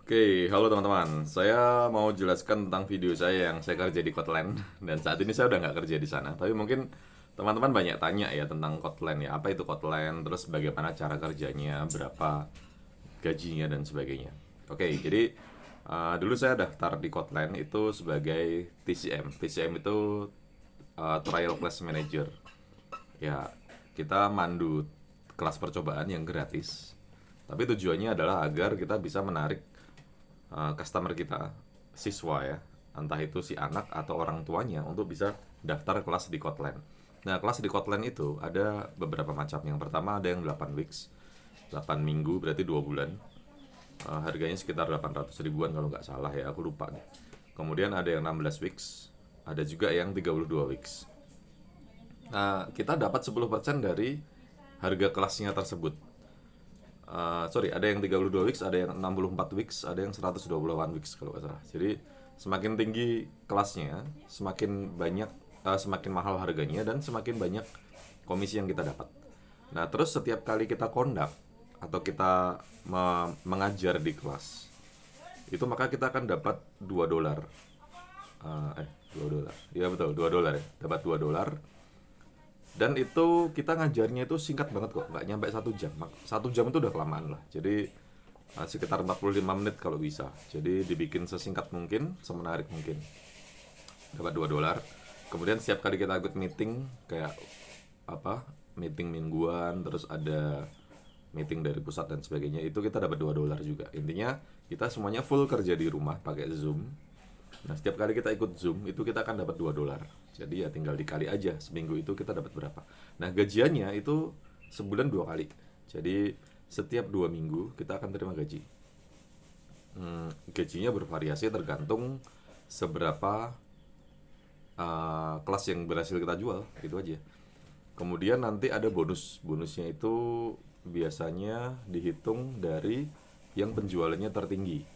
Oke, halo teman-teman. Saya mau jelaskan tentang video saya yang saya kerja di Kotlin dan saat ini saya udah nggak kerja di sana. Tapi mungkin teman-teman banyak tanya ya tentang Kotlin ya. Apa itu Kotlin? Terus bagaimana cara kerjanya? Berapa gajinya dan sebagainya. Oke, jadi dulu saya daftar di Kotlin itu sebagai TCM. TCM itu Trial Class Manager. Ya, kita mandu kelas percobaan yang gratis. Tapi tujuannya adalah agar kita bisa menarik customer kita, siswa ya, entah itu si anak atau orang tuanya untuk bisa daftar kelas di Kotlin. Nah, kelas di Kotlin itu ada beberapa macam. Yang pertama ada yang 8 weeks, 8 minggu berarti 2 bulan. Harganya sekitar 800 ribuan kalau nggak salah ya, aku lupa deh. Kemudian ada yang 16 weeks, ada juga yang 32 weeks. Nah, kita dapat 10% dari harga kelasnya tersebut. Sorry, ada yang 32 weeks, ada yang 64 weeks, ada yang 128 weeks kalau nggak salah. Jadi semakin tinggi kelasnya, semakin banyak, semakin mahal harganya dan semakin banyak komisi yang kita dapat. Nah, terus setiap kali kita kondak atau kita mengajar di kelas, itu maka kita akan dapat 2 dolar. 2 dolar. Iya betul, 2 dolar ya. Dapat 2 dolar. Dan itu kita ngajarnya itu singkat banget kok, nggak nyampe 1 jam. 1 jam itu udah kelamaan lah. Jadi sekitar 45 menit kalau bisa. Jadi dibikin sesingkat mungkin, semenarik mungkin. Dapat 2 dolar. Kemudian setiap kali kita ikut meeting kayak apa? Meeting mingguan, terus ada meeting dari pusat dan sebagainya, itu kita dapat 2 dolar juga. Intinya kita semuanya full kerja di rumah pakai Zoom. Nah, setiap kali kita ikut Zoom, itu kita akan dapat 2 dolar. Jadi ya tinggal dikali aja, seminggu itu kita dapat berapa. Nah, gajiannya itu sebulan 2 kali. Jadi setiap 2 minggu kita akan terima gaji. Gajinya bervariasi tergantung seberapa kelas yang berhasil kita jual, gitu aja. Kemudian nanti ada bonus. Bonusnya itu biasanya dihitung dari yang penjualannya tertinggi.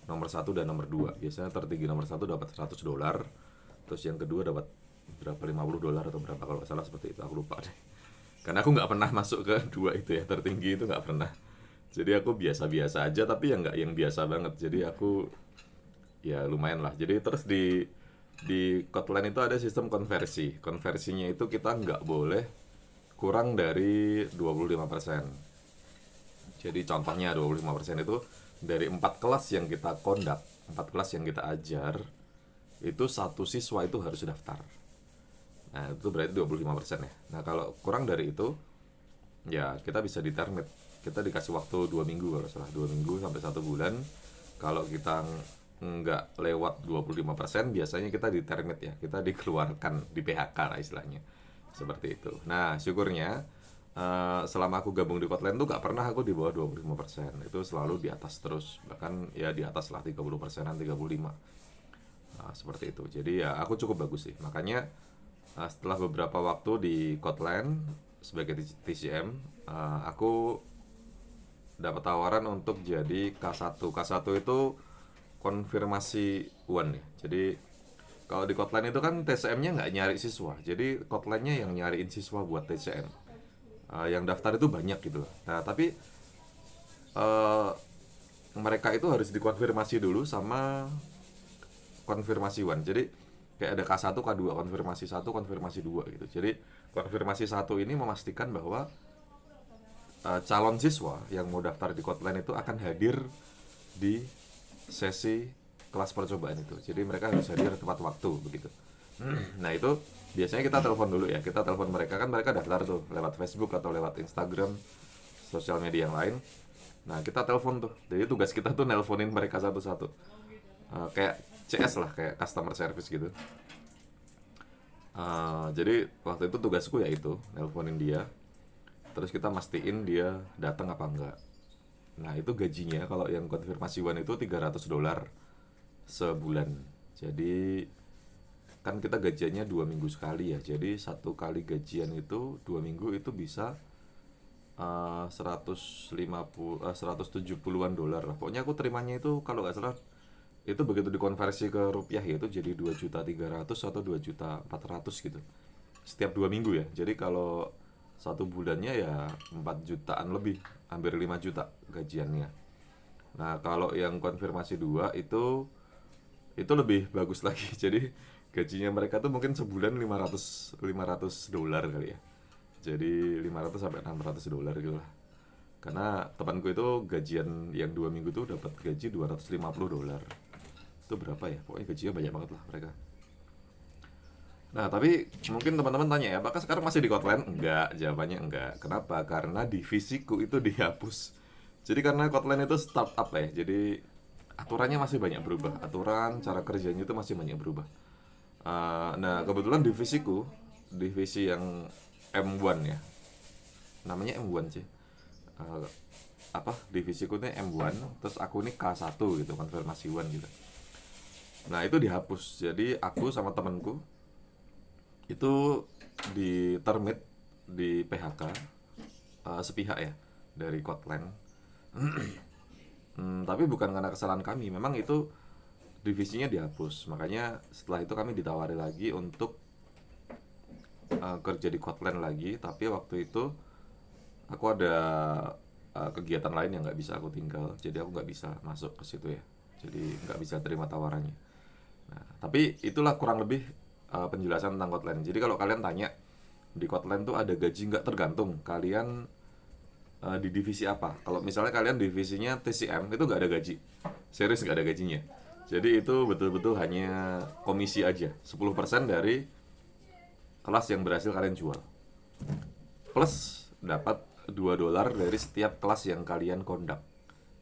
Nomor satu dan nomor 2. Biasanya tertinggi nomor satu dapat 100 dolar. Terus yang kedua dapat berapa, 50 dolar atau berapa kalau nggak salah, seperti itu. Aku lupa deh. Karena aku nggak pernah masuk ke dua itu ya, tertinggi itu nggak pernah. Jadi aku biasa-biasa aja, tapi yang nggak yang biasa banget. Jadi aku ya lumayan lah. Jadi terus di Kotlin itu ada sistem konversi. Konversinya itu kita nggak boleh kurang dari 25%. Jadi contohnya 25% itu dari 4 kelas yang kita kondak, 4 kelas yang kita ajar, itu satu siswa itu harus daftar. Nah, itu berarti 25% ya. Nah, kalau kurang dari itu, ya kita bisa ditermit. Kita dikasih waktu 2 minggu kalau salah, 2 minggu sampai 1 bulan. Kalau kita nggak lewat 25%, biasanya kita ditermit ya. Kita dikeluarkan, di PHK lah istilahnya. Seperti itu. Nah, syukurnya selama aku gabung di Kotlin tuh gak pernah aku di bawah 25%. Itu selalu di atas terus. Bahkan ya di atas lah, 30%-an, 35. Nah, seperti itu. Jadi ya aku cukup bagus sih. Makanya setelah beberapa waktu di Kotlin sebagai TCM, aku dapat tawaran untuk jadi K1. K1 itu konfirmasi one ya. Jadi kalau di Kotlin itu kan TCM-nya nggak nyari siswa. Jadi Kotlin-nya yang nyariin siswa buat TCM. Yang daftar itu banyak gitu. Nah, tapi uh, mereka itu harus dikonfirmasi dulu sama konfirmasi one. Jadi kayak ada K1, K2, konfirmasi 1, konfirmasi 2 gitu. Jadi konfirmasi 1 ini memastikan bahwa calon siswa yang mau daftar di Kotlin itu akan hadir di sesi kelas percobaan itu. Jadi mereka harus hadir tepat waktu begitu. Nah, itu biasanya kita telepon dulu ya. Kita telepon mereka, kan mereka daftar tuh lewat Facebook atau lewat Instagram, sosial media yang lain. Nah, kita telepon tuh. Jadi tugas kita tuh nelponin mereka satu-satu. Kayak CS lah, kayak customer service gitu. Jadi waktu itu tugasku ya itu, nelponin dia. Terus kita mastiin dia datang apa enggak. Nah, itu gajinya kalau yang konfirmasi one itu 300 dolar sebulan. Jadi kan kita gajiannya 2 minggu sekali ya. Jadi satu kali gajian itu 2 minggu itu bisa 150 170-an dolar lah. Pokoknya aku terimanya itu kalau nggak salah, itu begitu dikonversi ke rupiah ya itu jadi 2.300.000 atau 2.400.000 gitu. Setiap 2 minggu ya. Jadi kalau satu bulannya ya 4 jutaan lebih, hampir 5 juta gajiannya. Nah, kalau yang konfirmasi 2 itu lebih bagus lagi. Jadi gajinya mereka tuh mungkin sebulan 500 dolar kali ya. Jadi 500 sampai 600 dolar gitu lah. Karena temanku itu gajian yang 2 minggu tuh dapat gaji 250 dolar. Itu berapa ya? Pokoknya gajinya banyak banget lah mereka. Nah, tapi mungkin teman-teman tanya ya, apakah sekarang masih di Kotlin? Enggak, jawabannya enggak. Kenapa? Karena divisiku itu dihapus. Jadi karena Kotlin itu startup ya, jadi aturannya masih banyak berubah. Aturan, cara kerjanya itu masih banyak berubah. Nah, kebetulan divisiku, divisi yang M1 ya, namanya M1 sih. Eh, divisiku ini M1, terus aku ini K1 gitu, konfirmasi 1 gitu. Nah, itu dihapus. Jadi aku sama temanku itu di termit, di PHK, sepihak ya dari Kotlin. Tapi bukan karena kesalahan kami, memang itu divisinya dihapus. Makanya setelah itu kami ditawari lagi untuk kerja di Kotlin lagi, tapi waktu itu aku ada kegiatan lain yang nggak bisa aku tinggal, jadi aku nggak bisa masuk ke situ ya. Jadi nggak bisa terima tawarannya. Nah, tapi itulah kurang lebih penjelasan tentang Kotlin. Jadi kalau kalian tanya di Kotlin tuh ada gaji nggak, tergantung kalian di divisi apa. Kalau misalnya kalian divisinya TCM itu nggak ada gaji, serius nggak ada gajinya. Jadi itu betul-betul hanya komisi aja, 10% dari kelas yang berhasil kalian jual. Plus dapat 2 dolar dari setiap kelas yang kalian conduct,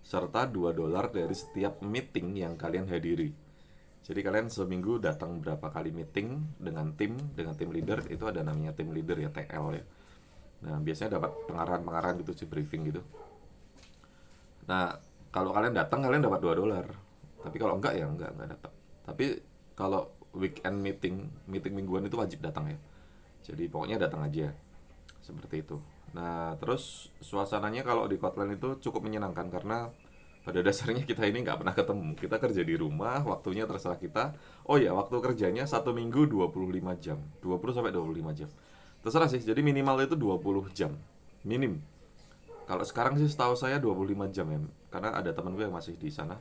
serta 2 dolar dari setiap meeting yang kalian hadiri. Jadi kalian seminggu datang berapa kali meeting dengan tim leader, itu ada namanya tim leader ya, TL ya. Nah, biasanya dapat pengarahan-pengarahan gitu sih, briefing gitu. Nah, kalau kalian datang kalian dapat 2 dolar. Tapi kalau enggak ya enggak dapat. Tapi kalau weekend meeting mingguan itu wajib datang ya. Jadi pokoknya datang aja. Seperti itu. Nah, terus suasananya kalau di Kotlin itu cukup menyenangkan karena pada dasarnya kita ini nggak pernah ketemu. Kita kerja di rumah, waktunya terserah kita. Oh ya, waktu kerjanya 1 minggu 25 jam. 20 sampai 25 jam. Terserah sih, jadi minimal itu 20 jam. Minim. Kalau sekarang sih setahu saya 25 jam ya. Karena ada temen gue yang masih di sana.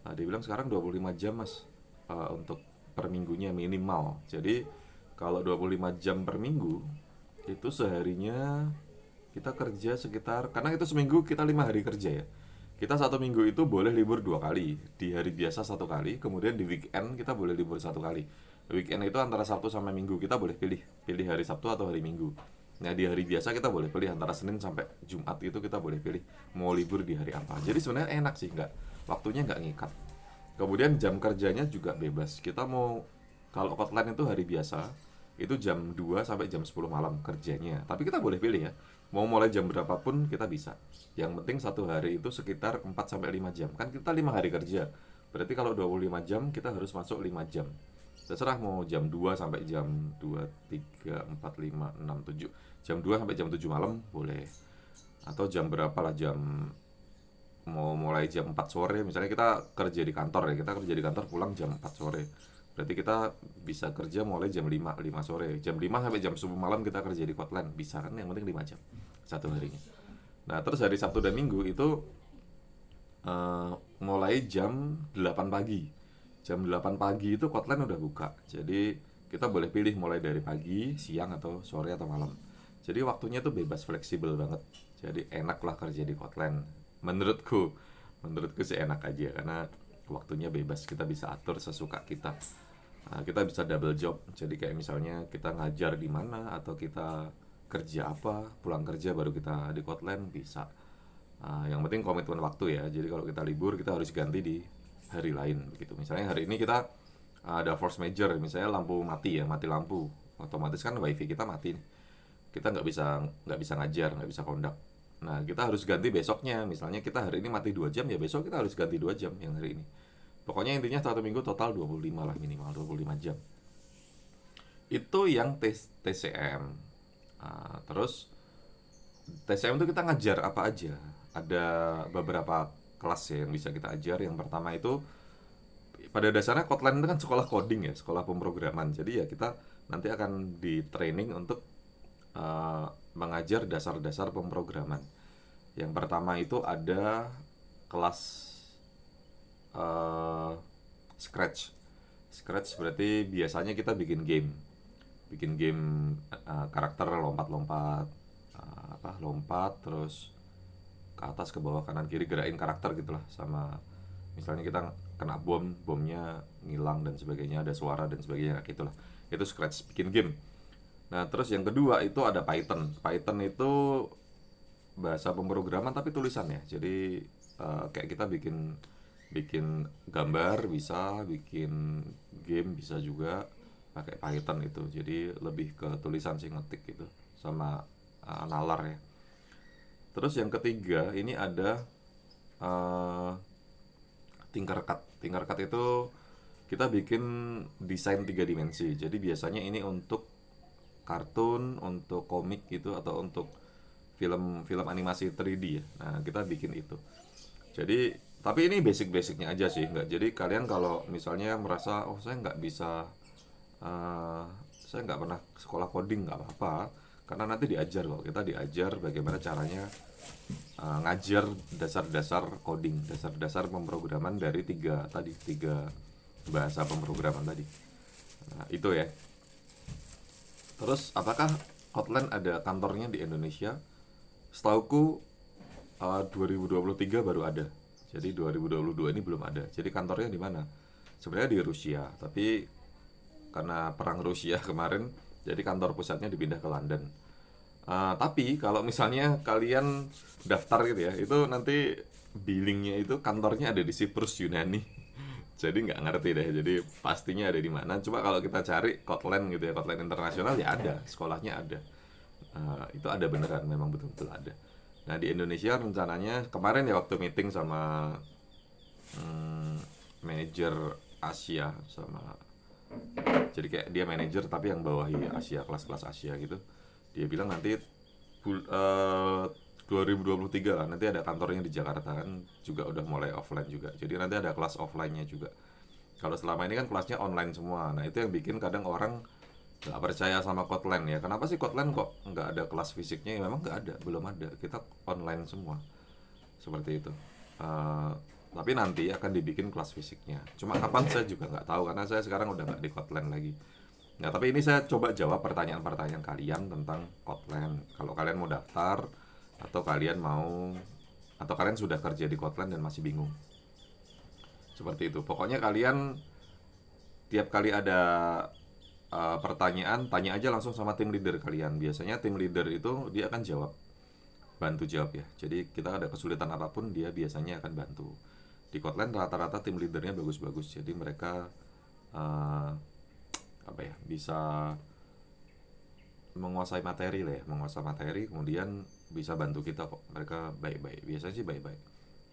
Dia bilang sekarang 25 jam mas, untuk per minggunya minimal. Jadi kalau 25 jam per minggu, itu seharinya kita kerja sekitar, karena itu seminggu kita 5 hari kerja ya, kita 1 minggu itu boleh libur 2 kali, di hari biasa 1 kali, kemudian di weekend kita boleh libur 1 kali. Weekend itu antara Sabtu sampai Minggu, kita boleh pilih pilih hari Sabtu atau hari Minggu. Nah, di hari biasa kita boleh pilih antara Senin sampai Jumat, itu kita boleh pilih mau libur di hari apa. Jadi sebenarnya enak sih, nggak, waktunya nggak ngikat. Kemudian jam kerjanya juga bebas. Kita mau, kalau Kotlin itu hari biasa itu jam 2 sampai jam 10 malam kerjanya. Tapi kita boleh pilih ya. Mau mulai jam berapapun kita bisa. Yang penting satu hari itu sekitar 4 sampai 5 jam. Kan kita 5 hari kerja. Berarti kalau 25 jam kita harus masuk 5 jam. Terserah mau jam 2 sampai jam 2, 3, 4, 5, 6, 7. Jam 2 sampai jam 7 malam boleh. Atau jam berapa lah, jam mau mulai jam 4 sore, misalnya kita kerja di kantor ya, kita kerja di kantor pulang jam 4 sore, berarti kita bisa kerja mulai jam 5 sore, jam 5 sampai jam 10 malam kita kerja di Kotlin, bisa kan, yang penting 5 jam satu harinya. Nah, terus hari Sabtu dan Minggu itu mulai jam 8 pagi. Jam 8 pagi itu Kotlin udah buka, jadi kita boleh pilih mulai dari pagi, siang, atau sore, atau malam. Jadi waktunya tuh bebas, fleksibel banget. Jadi enak lah kerja di Kotlin. Menurutku sih enak aja karena waktunya bebas, kita bisa atur sesuka kita. Kita bisa double job, jadi kayak misalnya kita ngajar di mana atau kita kerja apa, pulang kerja baru kita di Kotlin bisa. Yang penting komitmen waktu ya, jadi kalau kita libur kita harus ganti di hari lain begitu. Misalnya hari ini kita ada force major, misalnya lampu mati ya, mati lampu, otomatis kan wifi kita mati, kita nggak bisa ngajar, nggak bisa kondak. Nah, kita harus ganti besoknya. Misalnya kita hari ini mati 2 jam, ya besok kita harus ganti 2 jam yang hari ini. Pokoknya intinya 1 minggu total 25 lah, minimal 25 jam. Itu yang TCM. Terus TCM itu kita ngajar apa aja. Ada beberapa kelas ya yang bisa kita ajar. Yang pertama itu, pada dasarnya Kotlin itu kan sekolah coding ya, sekolah pemrograman. Jadi ya kita nanti akan di training untuk mengajar dasar-dasar pemrograman. Yang pertama itu ada kelas eh, Scratch. Scratch berarti biasanya kita bikin game karakter lompat-lompat, lompat terus ke atas ke bawah kanan kiri gerakin karakter gitulah, sama misalnya kita kena bomnya ngilang dan sebagainya, ada suara dan sebagainya kayak gitulah. Itu Scratch, bikin game. Nah, terus yang kedua itu ada Python. Python itu bahasa pemrograman tapi tulisannya. Jadi kayak kita bikin bikin gambar bisa, bikin game bisa juga pakai Python itu. Jadi lebih ke tulisan sih, ngetik gitu sama nalar ya. Terus yang ketiga ini ada uh, Tinkercad. Tinkercad itu kita bikin desain tiga dimensi. Jadi biasanya ini untuk kartun, untuk komik gitu, atau untuk film animasi 3D ya. Nah, kita bikin itu. Jadi, tapi ini basic-basicnya aja sih, nggak. Jadi kalian kalau misalnya merasa, oh saya nggak bisa, eh, saya nggak pernah sekolah coding, nggak apa-apa, karena nanti diajar kok. Kita diajar bagaimana caranya ngajar dasar-dasar coding, dasar-dasar pemrograman dari tiga bahasa pemrograman tadi. Nah, itu ya. Terus apakah Kotlin ada kantornya di Indonesia? Setauku 2023 baru ada. Jadi 2022 ini belum ada. Jadi kantornya di mana? Sebenarnya di Rusia, tapi karena perang Rusia kemarin, jadi kantor pusatnya dipindah ke London. Tapi kalau misalnya kalian daftar gitu ya, itu nanti billingnya itu kantornya ada di Siprus, Yunani. Jadi nggak ngerti deh. Jadi pastinya ada di mana. Coba kalau kita cari Kotlin gitu ya, Kotlin internasional ya ada, sekolahnya ada. Itu ada beneran, memang betul-betul ada. Nah di Indonesia rencananya kemarin ya waktu meeting sama hmm, manajer Asia sama, jadi kayak dia manajer tapi yang bawahi Asia, kelas-kelas Asia gitu. Dia bilang nanti 2023 lah nanti ada kantornya di Jakarta, kan juga udah mulai offline juga. Jadi nanti ada kelas offline-nya juga. Kalau selama ini kan kelasnya online semua. Nah itu yang bikin kadang orang nggak percaya sama Kotlin ya. Kenapa sih Kotlin kok nggak ada kelas fisiknya? Ya memang nggak ada, belum ada. Kita online semua. Seperti itu. Eh, tapi nanti akan dibikin kelas fisiknya. Cuma kapan saya juga nggak tahu karena saya sekarang udah nggak di Kotlin lagi. Nah, tapi ini saya coba jawab pertanyaan-pertanyaan kalian tentang Kotlin. Kalau kalian mau daftar atau kalian mau atau kalian sudah kerja di Kotlin dan masih bingung. Seperti itu. Pokoknya kalian tiap kali ada pertanyaan, tanya aja langsung sama tim leader kalian. Biasanya tim leader itu dia akan jawab, bantu jawab ya. Jadi kita ada kesulitan apapun dia biasanya akan bantu. Di Kotlin rata-rata tim leadernya bagus-bagus. Jadi mereka uh, bisa menguasai materi lah ya, menguasai materi kemudian bisa bantu kita kok. Mereka baik-baik. Biasanya sih baik-baik.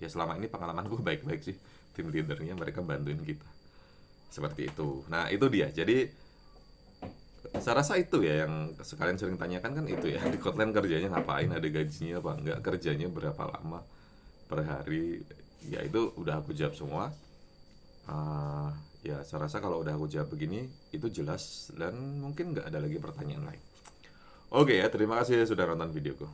Ya selama ini pengalamanku baik-baik sih. Tim leadernya mereka bantuin kita. Seperti itu. Nah, itu dia. Jadi saya rasa itu ya yang sekalian sering tanyakan kan itu ya. Di Kotlin kerjanya ngapain, ada gajinya apa enggak, kerjanya berapa lama per hari. Ya itu udah aku jawab semua. Ah, ya saya rasa kalau udah aku jawab begini itu jelas dan mungkin nggak ada lagi pertanyaan lain. Oke ya, terima kasih sudah nonton videoku.